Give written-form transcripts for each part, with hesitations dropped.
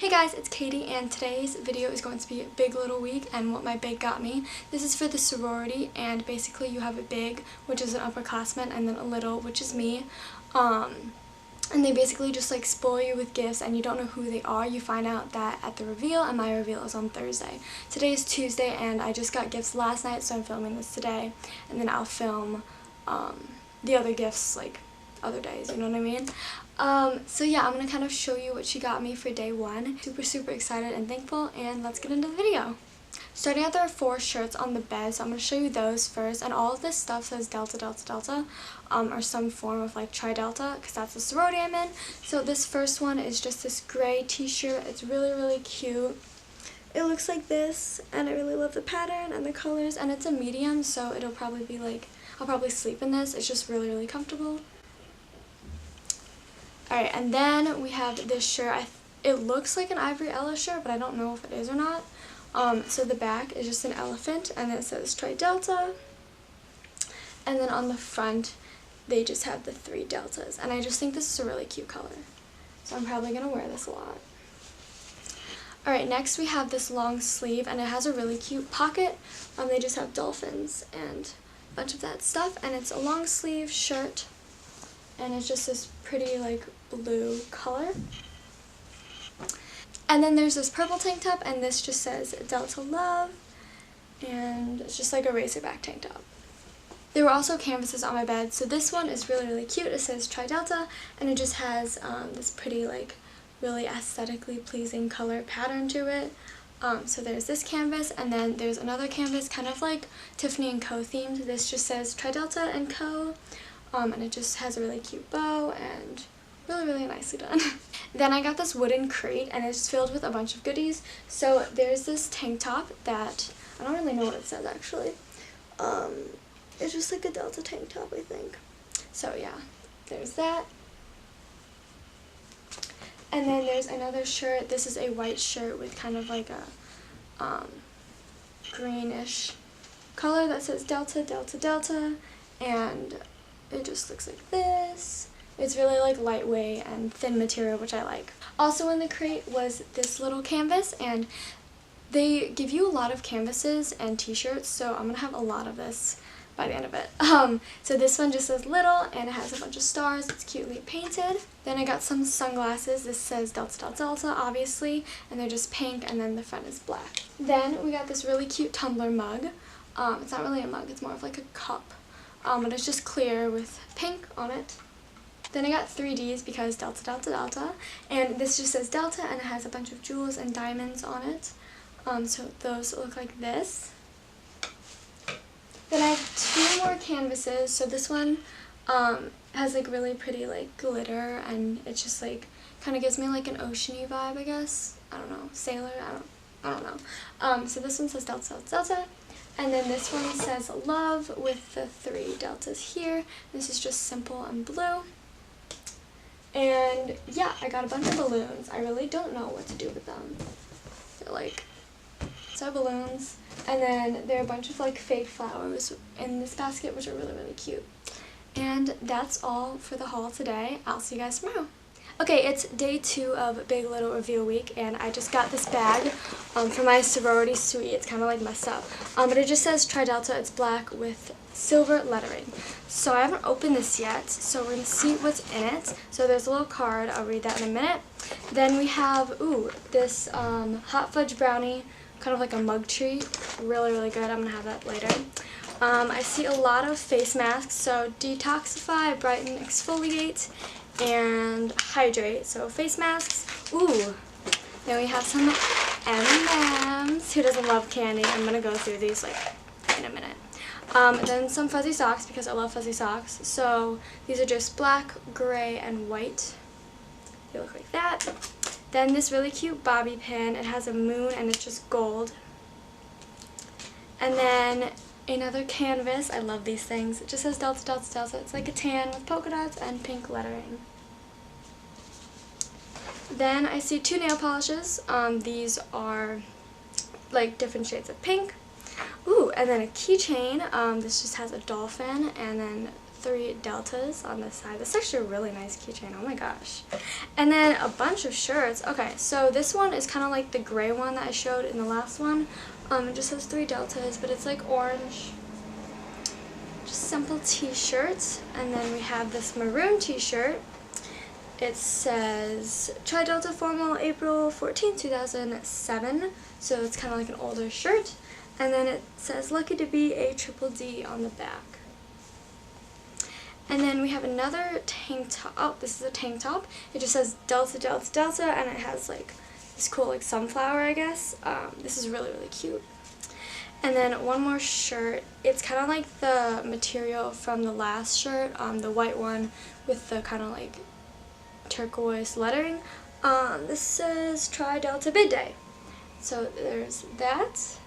Hey guys, it's Katie, and today's video is going to be Big Little Week and what my big got me. This is for the sorority, and basically you have a big, which is an upperclassman, and then a little, which is me. And they basically just like spoil you with gifts and you don't know who they are. You find out that at the reveal, and my reveal is on Thursday. Today is Tuesday and I just got gifts last night, so I'm filming this today, and then I'll film the other gifts like other days, you know what I mean? So yeah, I'm going to kind of show you what she got me for day one. Super excited and thankful, and let's get into the video. Starting out, there are 4 shirts on the bed, so I'm going to show you those first, and all of this stuff says Delta, or some form of like Tri-Delta, because that's the sorority I'm in. So this first one is just this gray t-shirt. It's really cute. It looks like this, and I really love the pattern and the colors, and it's a medium, so it'll probably be like, I'll probably sleep in this. It's just really comfortable. Alright, and then we have this shirt. It looks like an Ivory Ella shirt, but I don't know if it is or not. So the back is just an elephant, and then it says Tri-Delta. And then on the front, they just have the 3 deltas. And I just think this is a really cute color. So I'm probably going to wear this a lot. Alright, next we have this long sleeve, and it has a really cute pocket. They just have dolphins and a bunch of that stuff. And it's a long sleeve shirt, and it's just this pretty like blue color. And then there's this purple tank top, and this just says Delta Love, and it's just like a racerback tank top. There were also canvases on my bed, so this one is really cute. It says Tri-Delta, and it just has this pretty like really aesthetically pleasing color pattern to it. So there's this canvas, and then there's another canvas kind of like Tiffany & Co themed. This just says Tri-Delta & Co. And it just has a really cute bow and really nicely done. Then I got this wooden crate, and it's filled with a bunch of goodies. So there's this tank top that I don't really know what it says actually. It's just like a Delta tank top, I think. So yeah, there's that. And then there's another shirt. This is a white shirt with kind of like a greenish color that says Delta, and it just looks like this. It's really like lightweight and thin material, which I like. Also in the crate was this little canvas, and they give you a lot of canvases and t-shirts, so I'm gonna have a lot of this by the end of it. So this one just says little, and it has a bunch of stars. It's cutely painted. Then I got some sunglasses. This says Delta, obviously, and they're just pink, and then the front is black. Then we got this really cute Tumbler mug. It's not really a mug, it's more of like a cup. But it's just clear with pink on it. Then I got 3Ds because Delta, and this just says Delta, and it has a bunch of jewels and diamonds on it. So those look like this. Then I have 2 more canvases. So this one has like really pretty like glitter, and it's just like kind of gives me like an oceany vibe, I guess. I don't know, sailor, I don't know. So this one says Delta. And then this one says love with the 3 deltas here. This is just simple and blue. And yeah, I got a bunch of balloons. I really don't know what to do with them. They're like, so balloons. And then there are a bunch of like fake flowers in this basket, which are really cute. And that's all for the haul today. I'll see you guys tomorrow. Okay, it's day 2 of Big Little Reveal Week, and I just got this bag for my sorority suite. It's kind of like messed up. But it just says Tri-Delta. It's black with silver lettering. So I haven't opened this yet, so we're going to see what's in it. So there's a little card. I'll read that in a minute. Then we have, this hot fudge brownie, kind of like a mug treat. Really good. I'm going to have that later. I see a lot of face masks. So detoxify, brighten, exfoliate, and hydrate. So face masks. Then we have some M&Ms. Who doesn't love candy? I'm gonna go through these like in a minute. Then some fuzzy socks, because I love fuzzy socks. So these are just black, gray, and white. They look like that. Then this really cute bobby pin. It has a moon, and it's just gold. And then another canvas. I love these things. It just says Delta. It's like a tan with polka dots and pink lettering. Then I see 2 nail polishes. These are like different shades of pink. And then a keychain. This just has a dolphin, and then 3 deltas on this side. This is actually a really nice keychain. Oh my gosh. And then a bunch of shirts. Okay, so this one is kind of like the gray one that I showed in the last one. It just has 3 deltas, but it's like orange. Just simple t-shirts. And then we have this maroon t-shirt. It says Tri Delta Formal April 14, 2007. So it's kind of like an older shirt. And then it says Lucky to be a Triple D on the back. And then we have another tank top. Oh, this is a tank top. It just says Delta, Delta, Delta, and it has like this cool like sunflower, I guess. This is really, really cute. And then one more shirt. It's kind of like the material from the last shirt, the white one with the kind of like turquoise lettering. This says Tri Delta Bid Day. So there's that.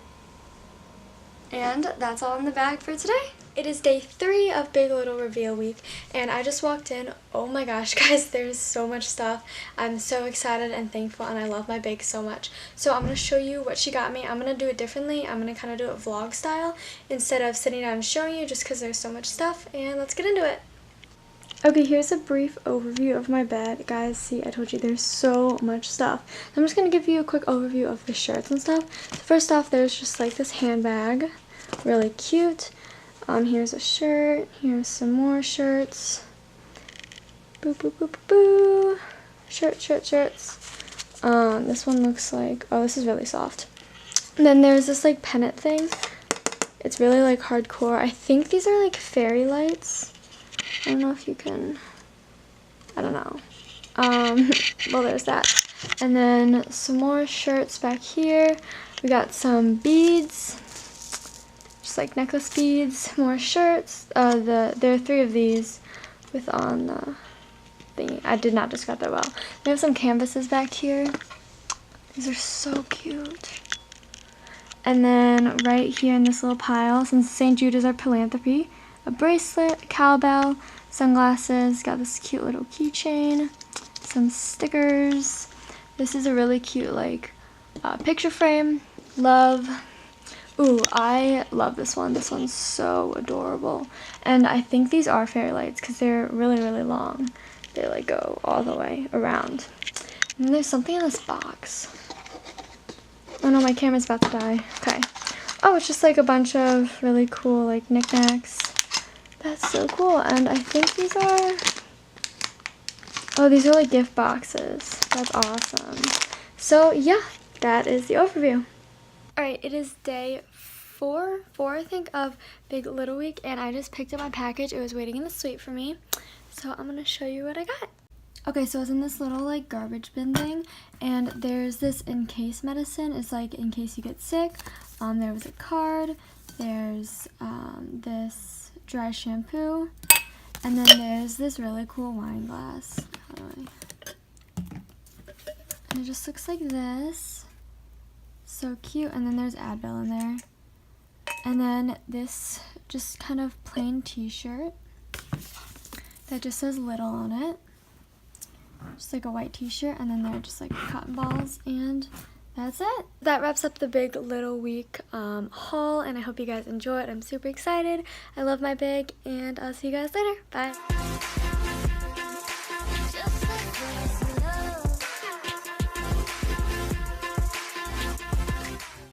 And that's all in the bag for today. It is day 3 of Big Little Reveal Week, and I just walked in. Oh my gosh, guys, there's so much stuff. I'm so excited and thankful, and I love my big so much. So I'm going to show you what she got me. I'm going to do it differently. I'm going to kind of do it vlog style instead of sitting down and showing you, just because there's so much stuff, and let's get into it. Okay, here's a brief overview of my bag. Guys, see, I told you there's so much stuff. I'm just going to give you a quick overview of the shirts and stuff. So first off, there's just like this handbag. Really cute. Here's a shirt. Here's some more shirts. Boo, boo, boo, boo, boo. Shirts. This one looks like, oh, this is really soft. And then there's this like pennant thing. It's really like hardcore. I think these are like fairy lights. I don't know if you can, I don't know. Well, there's that. And then some more shirts back here. We got some beads, just like necklace beads, more shirts. There are 3 of these with on the thingy. I did not describe that well. We have some canvases back here. These are so cute. And then right here in this little pile, since St. Jude is our philanthropy, a bracelet, a cowbell, sunglasses, got this cute little keychain, some stickers. This is a really cute like picture frame. Love. Ooh, I love this one. This one's so adorable. And I think these are fairy lights because they're really, really long. They like go all the way around. And then there's something in this box. Oh no, my camera's about to die. Okay. Oh, it's just like a bunch of really cool like knickknacks. That's so cool. And I think these are, oh, these are like gift boxes. That's awesome. So yeah, that is the overview. Alright, it is day 4 I think of Big Little Week, and I just picked up my package. It was waiting in the suite for me. So I'm gonna show you what I got. Okay, so it's in this little like garbage bin thing, and there's this in case medicine. It's like in case you get sick. There was a card. There's this dry shampoo, and then there's this really cool wine glass. And it just looks like this. So cute. And then there's Advil in there. And then this just kind of plain t-shirt that just says Little on it. Just like a white t-shirt, and then they're just like cotton balls, and that's it. That wraps up the Big Little Week haul, and I hope you guys enjoy it. I'm super excited. I love my big, and I'll see you guys later. Bye.